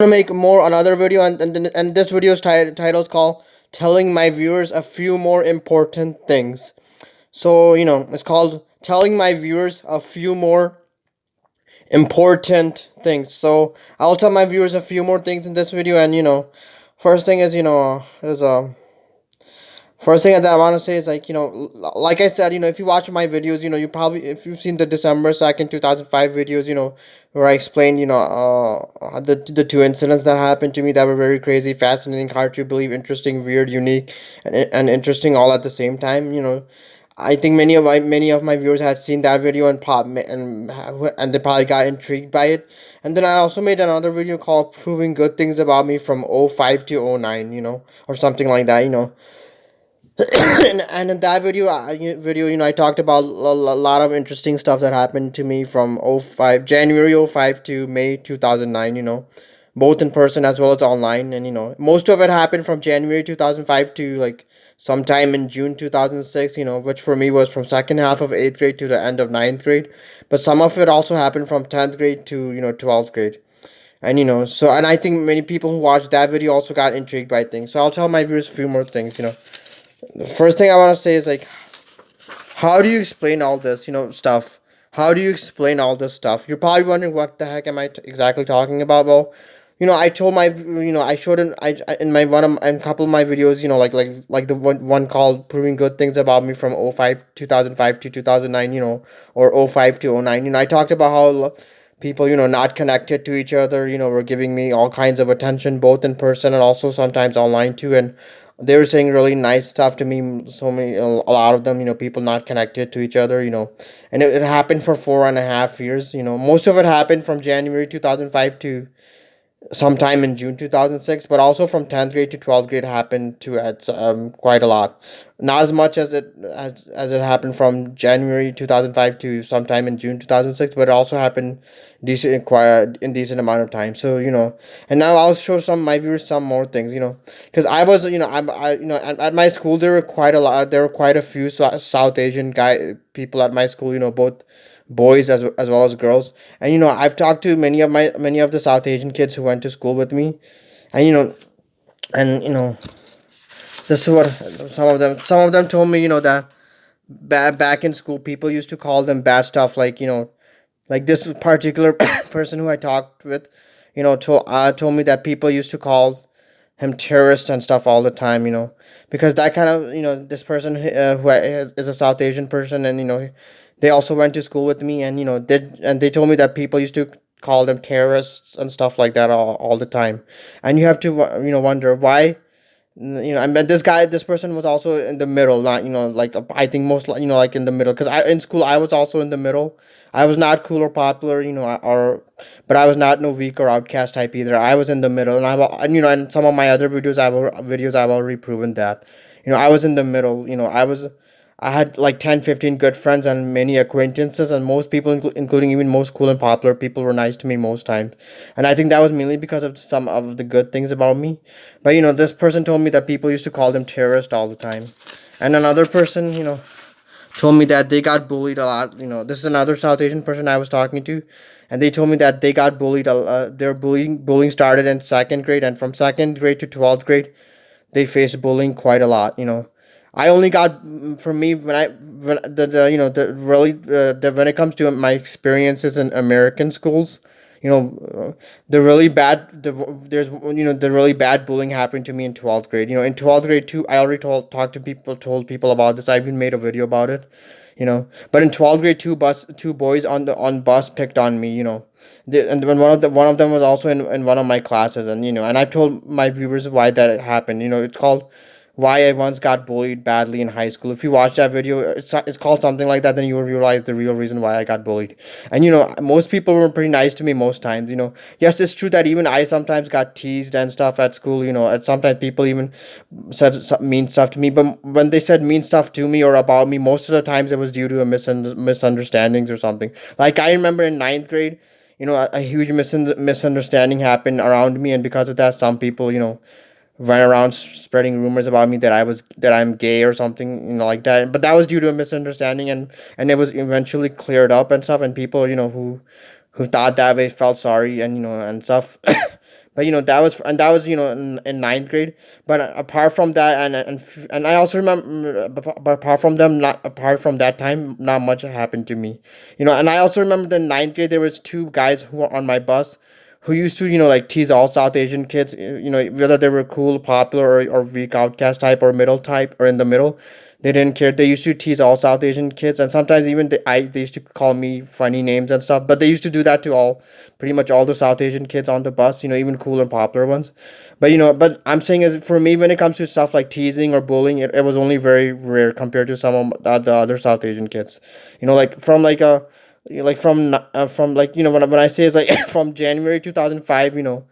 To make more another video, and this video's title is called "Telling My Viewers a Few More Important Things." So it's called "Telling My Viewers a Few More Important Things." So I'll tell my viewers a few more things in this video, and first thing is first thing that I want to say is like I said, if you watch my videos, you probably, if you've seen the December 2nd, 2005 videos, where I explained, the two incidents that happened to me that were very crazy, fascinating, hard to believe, interesting, weird, unique, and interesting all at the same time. I think many of my viewers had seen that video and they probably got intrigued by it. And then I also made another video called "Proving Good Things About Me from '05 to '09," or something like that. And in that video, I talked about a lot of interesting stuff that happened to me from January '05 to May 2009, both in person as well as online. And most of it happened from January 2005 to like sometime in June 2006, which for me was from second half of 8th grade to the end of ninth grade. But some of it also happened from 10th grade to 12th grade. And and I think many people who watched that video also got intrigued by things. So I'll tell my viewers a few more things. The first thing I want to say is how do you explain all this, stuff? How do you explain all this stuff? You're probably wondering what the heck am I exactly talking about. Well, I told I showed in my one of in a couple of my videos, like the one called "Proving Good Things About Me from '05 2005 to 2009," or '05 to '09. I talked about how people, not connected to each other, were giving me all kinds of attention, both in person and also sometimes online too, and they were saying really nice stuff to me. So many, a lot of them, people not connected to each other, and it happened for 4.5 years. Most of it happened from January 2005 to sometime in June 2006, but also from 10th grade to 12th grade happened to at quite a lot. Not as much as it happened from January 2005 to sometime in June 2006, but it also happened decent amount of time. So, and now I'll show some my viewers some more things, because I was, at my school there were quite a few South Asian people at my school, both boys as well as girls. And I've talked to many of the South Asian kids who went to school with me. And and this is what some of them told me, that back in school people used to call them bad stuff, like this particular person who I talked with, told me that people used to call him terrorist and stuff all the time, because that kind of, this person is a South Asian person, and they also went to school with me, and they told me that people used to call them terrorists and stuff like that all the time. And you have to wonder why. I mean, this person was also in the middle, not, like, I think most, like in the middle, because in school I was also in the middle. I was not cool or popular, but I was not no weak or outcast type either. I was in the middle, and and some of my other I've already proven that. I was in the middle. I had like 10, 15 good friends and many acquaintances, and most people, including even most cool and popular people, were nice to me most times. And I think that was mainly because of some of the good things about me. But this person told me that people used to call them terrorist all the time. And another person, told me that they got bullied a lot. This is another South Asian person I was talking to, and they told me that they got bullied. Their bullying started in second grade, and from second grade to 12th grade, they faced bullying quite a lot. I only got, for me, when the the really when it comes to my experiences in American schools, the really bad the really bad bullying happened to me in 12th grade. In 12th grade too, I already told people about this. I even made a video about it. But in 12th grade, two boys on bus picked on me. And when one of them was also in one of my classes, and and I've told my viewers why that happened. It's called "Why I Once Got Bullied Badly in High School." If you watch that video, it's called something like that. Then you will realize the real reason why I got bullied. And most people were pretty nice to me most times. Yes, it's true that even I sometimes got teased and stuff at school. And sometimes people even said some mean stuff to me. But when they said mean stuff to me or about me, most of the times it was due to a misunderstandings or something. Like, I remember in ninth grade, a huge misunderstanding happened around me, and because of that, some people, ran around spreading rumors about me that I'm gay or something, like that. But that was due to a misunderstanding, and it was eventually cleared up and stuff. And people, who thought that way felt sorry, and and stuff. But that was in ninth grade. But apart from that, and I also remember, but apart from them, not apart from that time, not much happened to me. And I also remember the ninth grade there was two guys who were on my bus who used to like tease all South Asian kids, whether they were cool, popular, or weak outcast type, or middle type, or in the middle. They didn't care. They used to tease all South Asian kids, and sometimes even they used to call me funny names and stuff. But they used to do that to pretty much all the South Asian kids on the bus. Even cool and popular ones. But I'm saying is for me when it comes to stuff like teasing or bullying, it was only very rare compared to some of the other South Asian kids. Like from like when I say it's like from January 2005,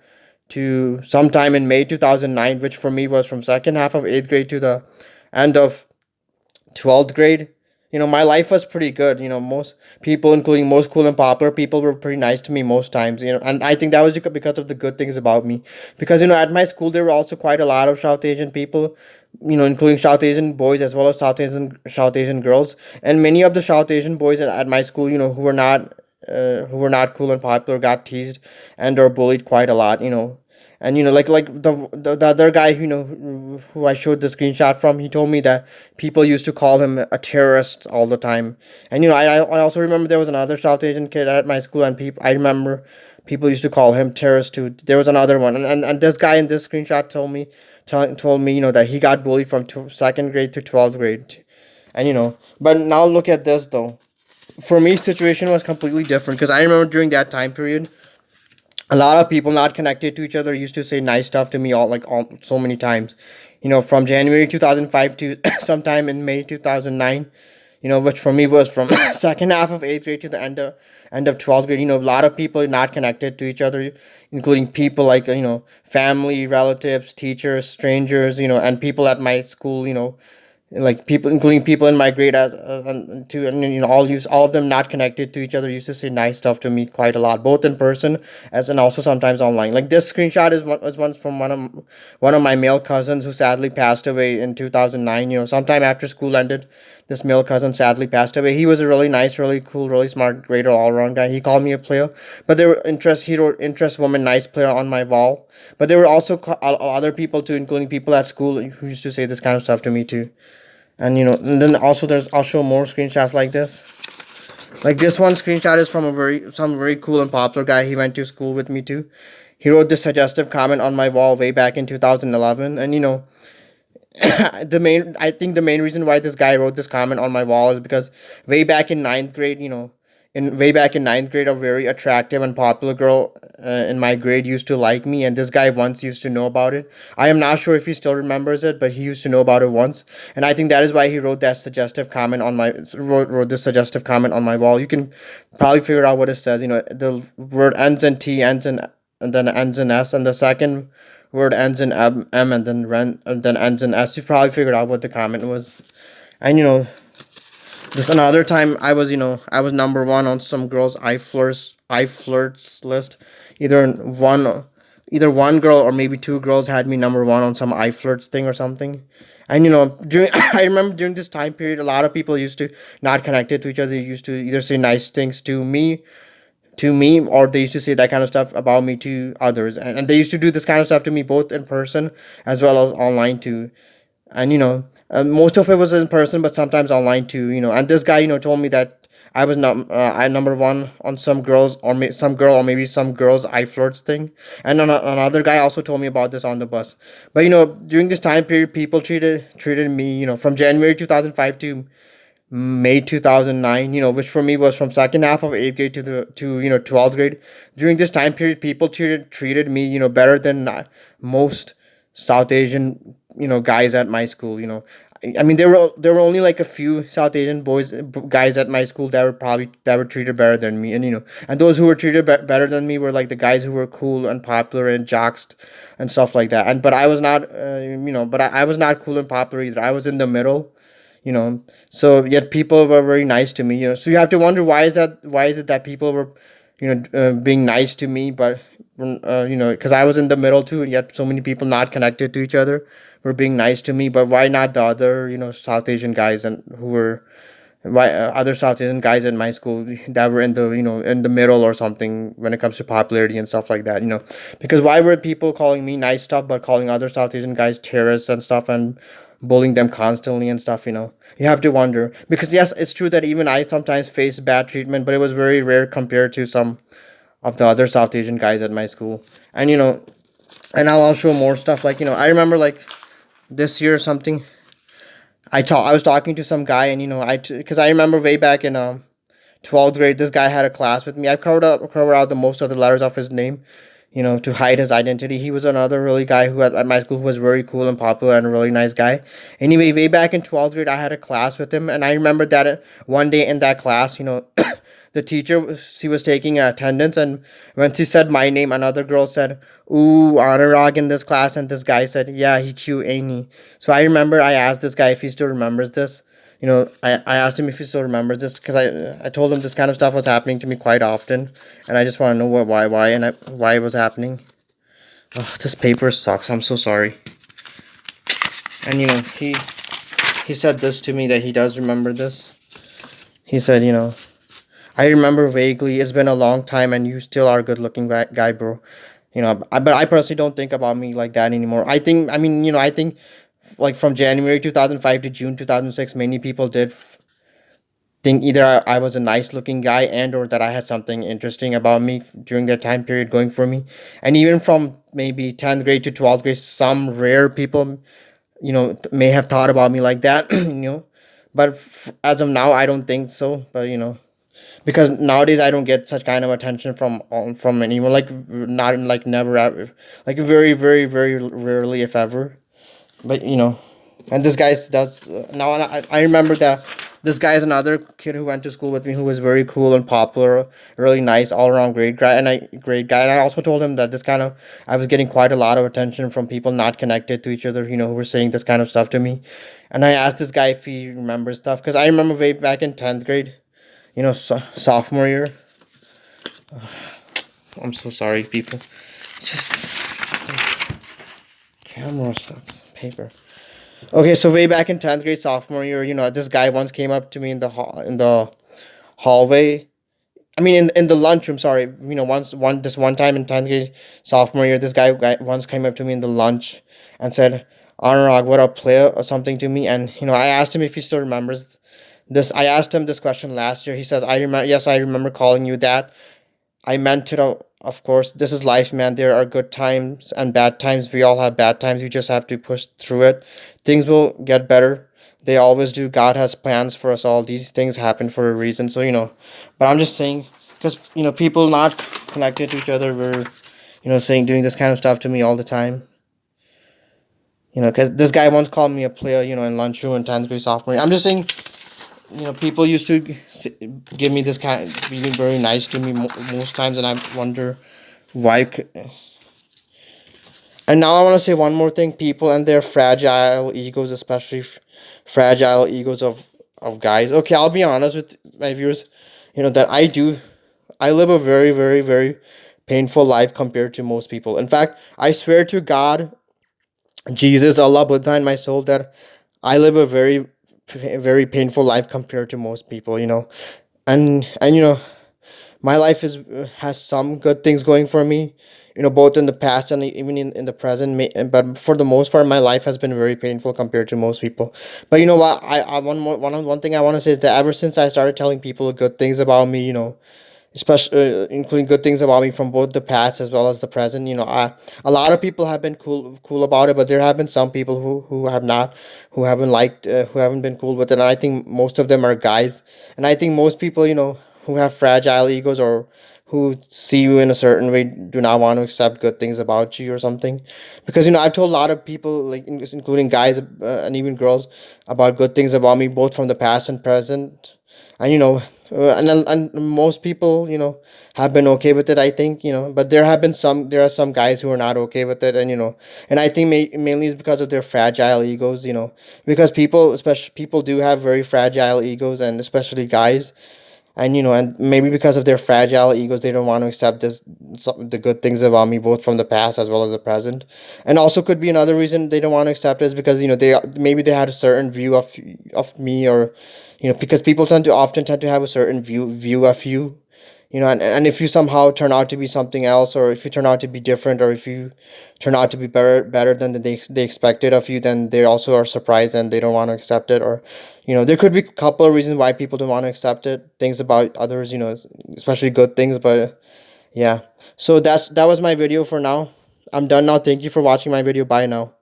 to sometime in May 2009, which for me was from second half of eighth grade to the end of 12th grade. My life was pretty good. Most people, including most cool and popular people, were pretty nice to me most times. And I think that was because of the good things about me. Because at my school there were also quite a lot of South Asian people, including South Asian boys as well as South Asian girls. And many of the South Asian boys at my school, who were not cool and popular, got teased and or bullied quite a lot. And like the other guy who I showed the screenshot from, he told me that people used to call him a terrorist all the time. And I also remember there was another South Asian kid at my school, and people I remember people used to call him terrorist too. There was another one, and this guy in this screenshot told me that he got bullied from second grade to 12th grade. And but now look at this though. For me, situation was completely different because I remember during that time period, a lot of people not connected to each other used to say nice stuff to me all so many times. From January 2005 to sometime in May 2009. Which for me was from second half of eighth grade to the end of 12th grade. A lot of people not connected to each other, including people like family, relatives, teachers, strangers. And people at my school. Like people, including people in my grade, and all of them not connected to each other used to say nice stuff to me quite a lot, both in person as and also sometimes online. Like this screenshot is one from one of my male cousins who sadly passed away in 2009. Sometime after school ended, this male cousin sadly passed away. He was a really nice, really cool, really smart, great all around guy. He called me a player, but there were he wrote interest woman nice player on my wall. But there were also other people too, including people at school who used to say this kind of stuff to me too. And then also I'll show more screenshots like this. Like this one screenshot is from some very cool and popular guy. He went to school with me too. He wrote this suggestive comment on my wall way back in 2011. And I think the main reason why this guy wrote this comment on my wall is because way back in ninth grade, a very attractive and popular girl in my grade used to like me, and this guy once used to know about it. I am not sure if he still remembers it, but he used to know about it once, and I think that is why he wrote this suggestive comment on my wall. You can probably figure out what it says. The word ends in T, and then ends in S, and the second word ends in M, and then ends in S. You probably figured out what the comment was, and this another time I was number one on some girls I flirts list. Either one either one girl or maybe two girls had me number one on some I flirts thing or something. And during I remember during this time period, a lot of people used to not connected to each other. Used to either say nice things to me, or they used to say that kind of stuff about me to others, and they used to do this kind of stuff to me both in person as well as online too. And most of it was in person, but sometimes online too. And this guy told me that I number one on some girls, or some girl, or maybe some girls I flirts thing. And another guy also told me about this on the bus. But during this time period, people treated me, from January 2005 to May 2009, which for me was from second half of eighth grade to 12th grade. During this time period, people treated me, better than most South Asian, guys at my school. I mean, there were only like a few South Asian guys at my school that were treated better than me. And those who were treated better than me were like the guys who were cool and popular and jocks and stuff like that. But I was not, I was not cool and popular either. I was in the middle. So yet people were very nice to me. So you have to wonder, why is it that people were being nice to me, but because I was in the middle too, and yet so many people not connected to each other were being nice to me. But why not the other South Asian guys and who were why other South Asian guys in my school that were in the in the middle or something when it comes to popularity and stuff like that. Because why were people calling me nice stuff but calling other South Asian guys terrorists and stuff and bullying them constantly and stuff. You have to wonder, because yes, it's true that even I sometimes face bad treatment, but it was very rare compared to some of the other South Asian guys at my school. And and I'll show more stuff, like I remember, like, this year or something. I was talking to some guy, and because I remember way back in 12th grade, this guy had a class with me. I covered out the most of the letters of his name, to hide his identity. He was another really guy who at my school who was very cool and popular and a really nice guy. Anyway, way back in 12th grade, I had a class with him, and I remember that one day in that class, the teacher, she was taking attendance, and when she said my name, another girl said, "Ooh, Anurag in this class," and this guy said, "Yeah, he cute, ain't he?" So I remember I asked this guy if he still remembers this. I asked him if he still remembers this, because I told him this kind of stuff was happening to me quite often, and I just want to know why it was happening. Ugh, this paper sucks. I'm so sorry. And he said this to me, that he does remember this. He said, "I remember vaguely. It's been a long time, and you still are a good looking guy, bro." But I personally don't think about me like that anymore. I think, like, from January 2005 to June 2006, many people did think either I was a nice looking guy, and or that I had something interesting about me during that time period going for me. And even from maybe 10th grade to 12th grade, some rare people, may have thought about me like that. But as of now, I don't think so. But because nowadays I don't get such kind of attention from anyone, like, not like never ever, like, very very very rarely, if ever. But and this guy does now. I remember that this guy is another kid who went to school with me, who was very cool and popular, really nice, all around great guy. And I also told him that this kind of I was getting quite a lot of attention from people not connected to each other, who were saying this kind of stuff to me. And I asked this guy if he remembers stuff, because I remember way back in 10th grade, sophomore year. I'm so sorry, people. It's just camera sucks. Paper. Okay, so way back in 10th grade, sophomore year, this guy once came up to me in the hallway. I mean, in the lunchroom. Sorry, one time in 10th grade, sophomore year, this guy once came up to me in the lunch and said, "Anurag, what up, player?" or something to me. And I asked him if he still remembers this. I asked him this question last year. He says, "I remember. Yes, I remember calling you that. I meant it, of course. This is life, man. There are good times and bad times. We all have bad times. You just have to push through it. Things will get better. They always do. God has plans for us all. These things happen for a reason." So, but I'm just saying, because, people not connected to each other were, saying, doing this kind of stuff to me all the time. Because this guy once called me a player, in lunchroom in 10th grade, sophomore year. I'm just saying, people used to give me this kind, being very nice to me most times, and I wonder why. And now I want to say one more thing: people and their fragile egos, especially fragile egos of guys. Okay, I'll be honest with my viewers, that I live a very very very painful life compared to most people. In fact, I swear to God, Jesus, Allah, Buddha, and my soul, that I live a very painful life compared to most people. And my life has some good things going for me, both in the past and even in the present. But for the most part, my life has been very painful compared to most people. But you know what, I one thing I want to say is that ever since I started telling people good things about me, especially including good things about me from both the past as well as the present, a lot of people have been cool about it, but there have been some people who have not, who haven't been cool with it. And I think most of them are guys. And I think most people, who have fragile egos, or who see you in a certain way, do not want to accept good things about you or something. Because I've told a lot of people, like, including guys, and even girls, about good things about me, both from the past and present. And and most people, have been okay with it, I think. But there are some guys who are not okay with it. And and I think mainly is because of their fragile egos. Because people, especially people, do have very fragile egos, and especially guys. and and maybe because of their fragile egos, they don't want to accept the good things about me, both from the past as well as the present. And also could be another reason they don't want to accept is because they had a certain view of me, or because people tend to have a certain view of you, and if you somehow turn out to be something else, or if you turn out to be different, or if you turn out to be better than they expected of you, then they also are surprised and they don't want to accept it. Or there could be a couple of reasons why people don't want to accept it, things about others, especially good things. But yeah, so that was my video for now. I'm done now. Thank you for watching my video. Bye now.